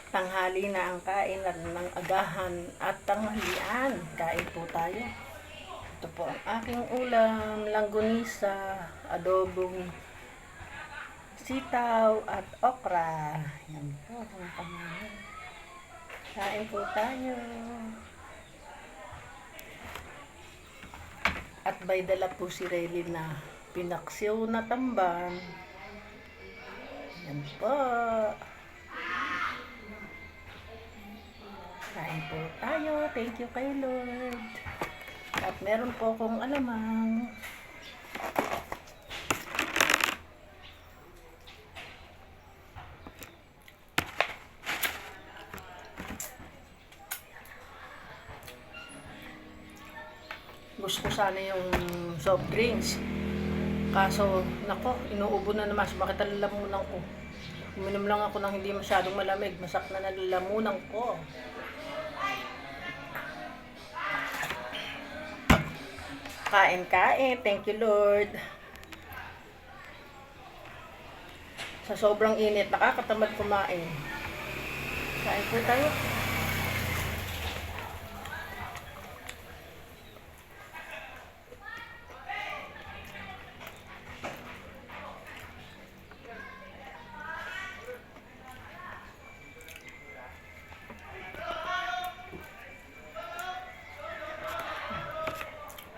Tanghali na ang kain at ng agahan at tanghalian. Kain po tayo. Ito po ang aking ulam, langgonisa, adobong sitaw at okra. Yan po ang pamain. Kain po tayo. At may dala po si Rayli na pinaksiw na tamban. Yan po. Kain po tayo. Thank you kay Lord. At meron po akong alamang. Gusto ko sana yung soft drinks. Kaso, nako, inuubo na naman. Bakit nalalamunan ko? Uminom lang ako ng hindi masyadong malamig. Masak na nalalamunan ko. Kain. Thank you, Lord. Sa sobrang init, nakakatamad kumain. Kain po tayo.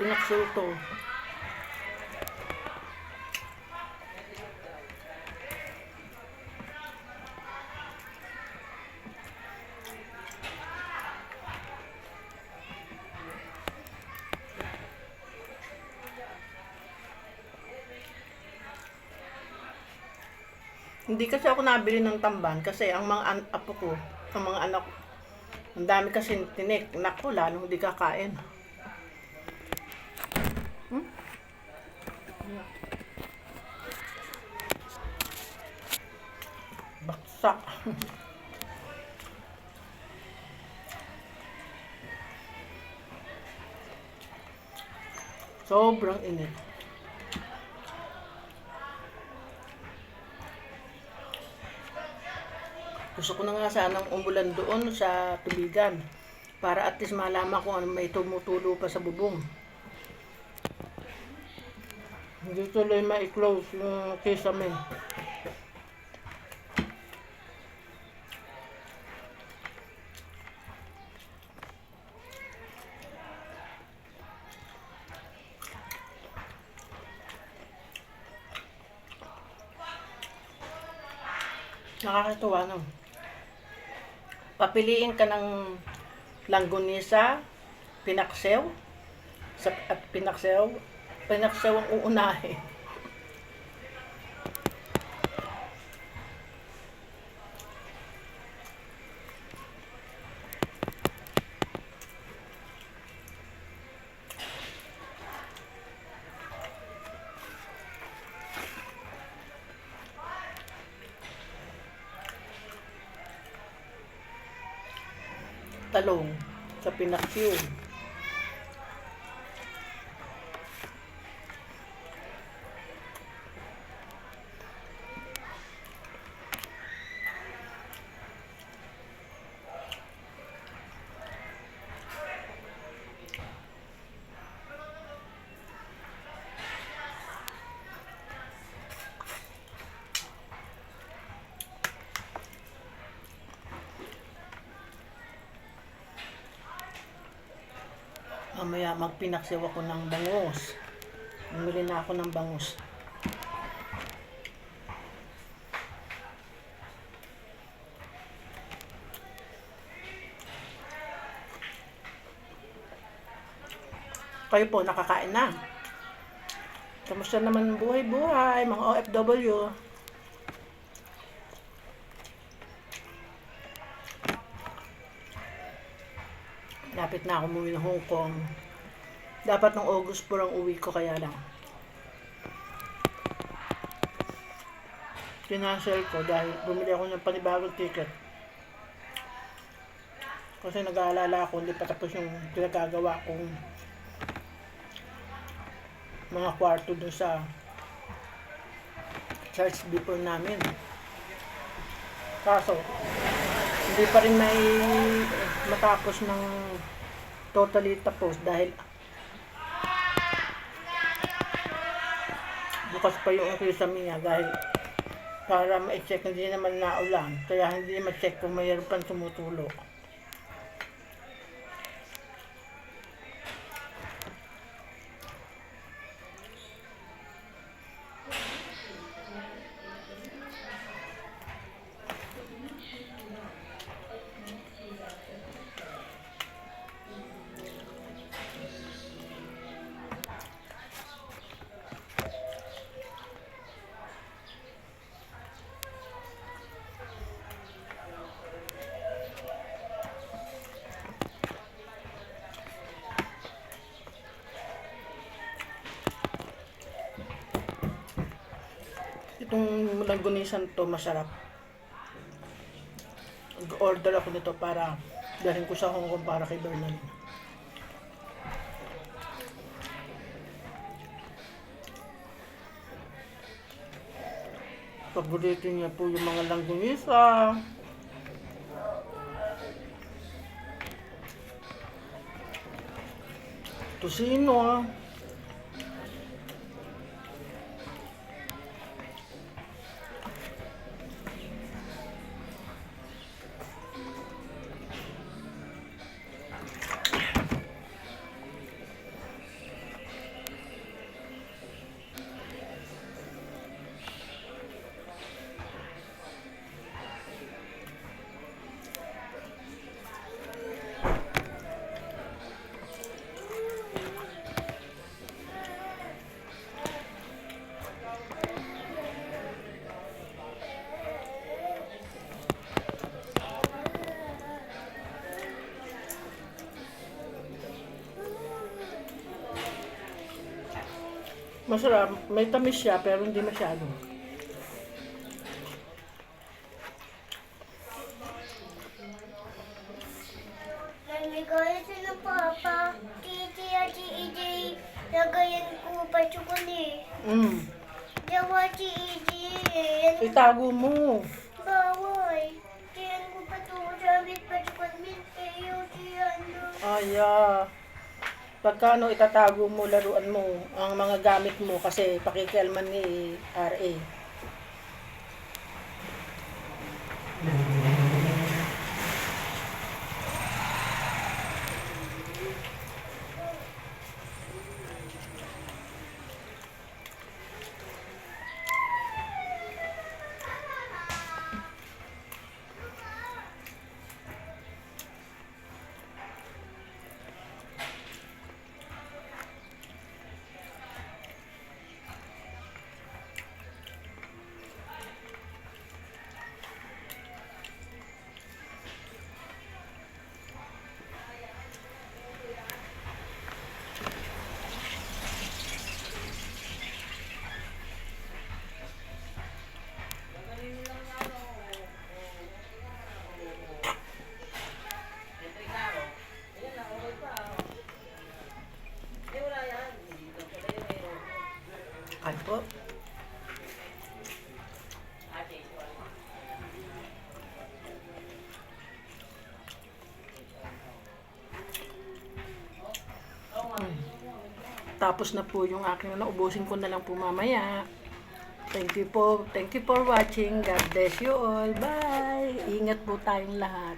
Pinaksul to. Hindi kasi ako nabili ng tamban kasi ang mga apo ko, ang mga anak ko, ang dami kasi tinik. Naku, lalong hindi kakain. Baksak. Sobrang init. Gusto ko na nga sanang umulan doon sa tubigan para at least malaman kung ano may tumutulo pa sa bubong. Hindi tuloy ma-close yung kisame. Nakakatuwa, no? Papiliin ka ng langgonisa, pinaksew, at pinaksew ang uunahin. Talong sa pinaksew. Mamaya magpinaksew ako ng bangus. Bumili na ako ng bangus. Kayo po, nakakain na. Kamusta naman buhay-buhay, mga OFW? Lapit na ako umuwi ng Hong Kong. Dapat ng August po ang uwi ko, kaya lang kinancel ko dahil bumili ako ng panibagong ticket. Kasi nag-aalala ako, hindi pa tapos yung pinagagawa kong mga kwarto dun sa church before namin. Kaso, hindi pa rin may matapos ng totally tapos dahil bukas pa yung kisame niya dahil para ma-check hindi naman naulan kaya hindi ma-check kung mayroon pang tumutulo. Itong langgunisan to masarap. Order ako nito para dalhin ko sa Hong Kong para kay Bernal. Paborito niya po yung mga langgunisa. Tosino. Masarap, may tamis siya pero hindi masyado. Nagligaya siya ng papa. Titi at si EJ, nagayan ko pa tsukuli. Jawa si EJ. Itago mo. Bawal. Tiyan ko pa to. Sabit pa tsukuli. Kayo si ano. Aya. Pagkano itatago mo, laruan mo, ang mga gamit mo kasi pakikialman ni RA. Ano po? Tapos na po yung aking naubusin ko na lang po mamaya. Thank you po. Thank you for watching. God bless you all. Bye. Ingat po tayong lahat.